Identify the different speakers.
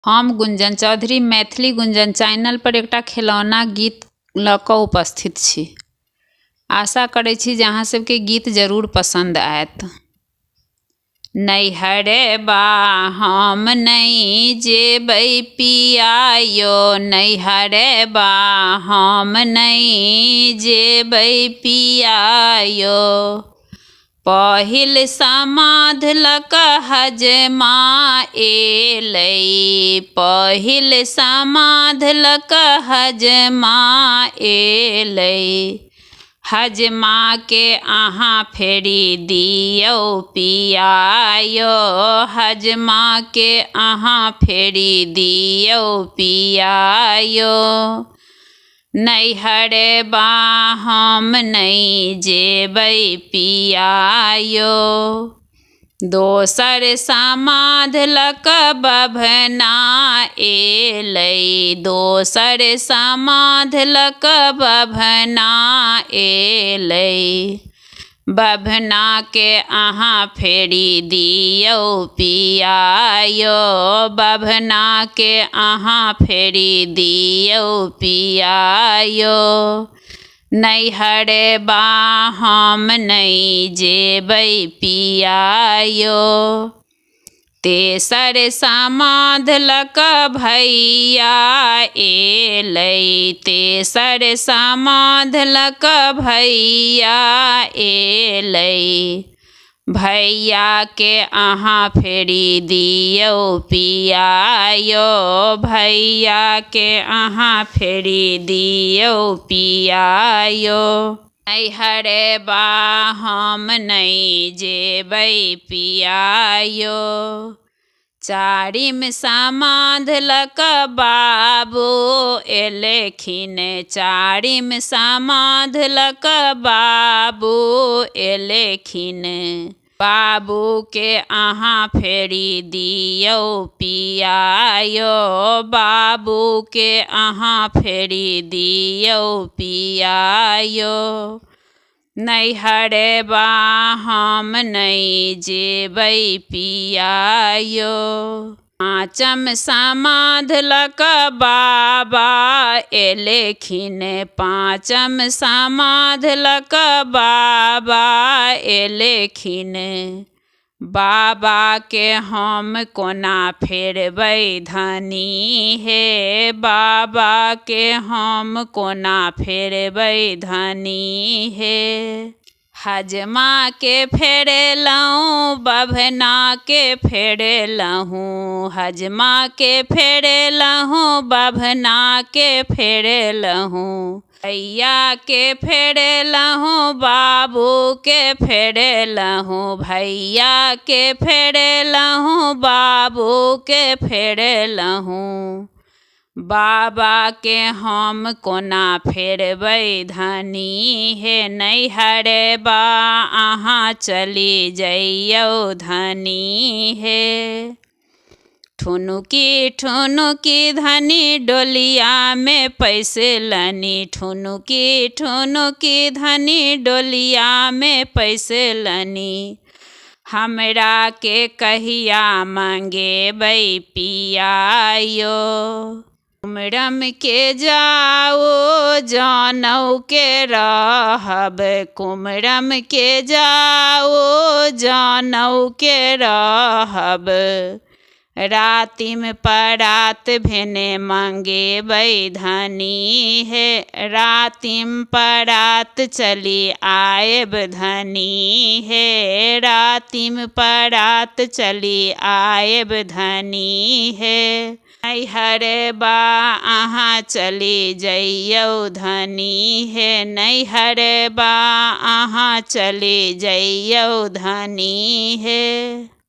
Speaker 1: हम गुंजन चौधरी मैथिली गुंजन चैनल पर एकटा खिलौना गीत लऽ कऽ उपस्थित छी। आशा करै छी जे अहाँ सबके गीत जरूर पसंद आयत। नैहरे बा हम नहीं जेबै पिया यो, नैहरे बा हम नहीं जेबै पिया यो। पहिल समाध लक हजमा एलै, पहिल समाध लक हजमा एलै। हजमा के अहाँ फेरी दियौ पिया यो, हजमा के अहाँ फेरी दियौ पिया यो। नैहरे बा हम नहीं जेबै पिया यो। दोसर समाध लक बभना एलै, दोसर समाध लक बभना एलै। बभना के अहाँ फेरी दियौ पिया यो, बभना के अहाँ फेरी दियौ पिया यो। नैहरे बा हम नहीं जेबै पिया यो। तेसर समाध लक भैया एलै, तेसर समाध लक भैया एलै। भैया के अहाँ फेरी दियौ पिया यो, भैया के अहाँ फेरी दियौ पिया यो। नैहरे बा हम नहीं जेबै पिया यो। चारिम समाध लक बाबू एलखिन, चारिम समाध लक बाबू एलखिन। बाबू के अहाँ फेरी दियौ पिया यो, बाबू के अहाँ फेरी दियौ पिया यो। नैहरे बा हम नहीं जेबै पिया यो। पाँचम समाध लक बाबा एलखिन, पाँचम समाध लक बाबा एलखिन। बाबा के हम कोना फेरबै धनी हे, बाबा के हम कोना फेरबै धनी हे। हजमा के फेरेलहुँ बभना के फेरेलहुँ, हजमा के फेरेलहुँ बभना के फेरेलहुँ। भैया के फेरेलहुँ बाबू के फेरेलहुँ, भैया के फेरेलहुँ बाबू के फेरेलहुँ। बाबा के हम कोना फेरबै धनी हे, नैहरे बा अहाँ चली जइयौ धनी हे। ठुनुकी ठुनुकी धनी डोलिया में पैसेलनी, ठुनुकी ठुनुकी धनी डोलिया में पैसेलनी। हमरा के कहिया मंगेबै पिया यो। कुमरम के जाओ जानौ के रहब, कुमरम के जाओ जानौ के रहब। रातिम परात भेने मंगेबै धनी हे, रातिम परात चली आएब धनी हे, रातिम परात चली आएब धनी हे। नैहरे बा अहाँ चली जइयौ धनी हे, नैहरे बा अहाँ चली जइयौ धनी हे।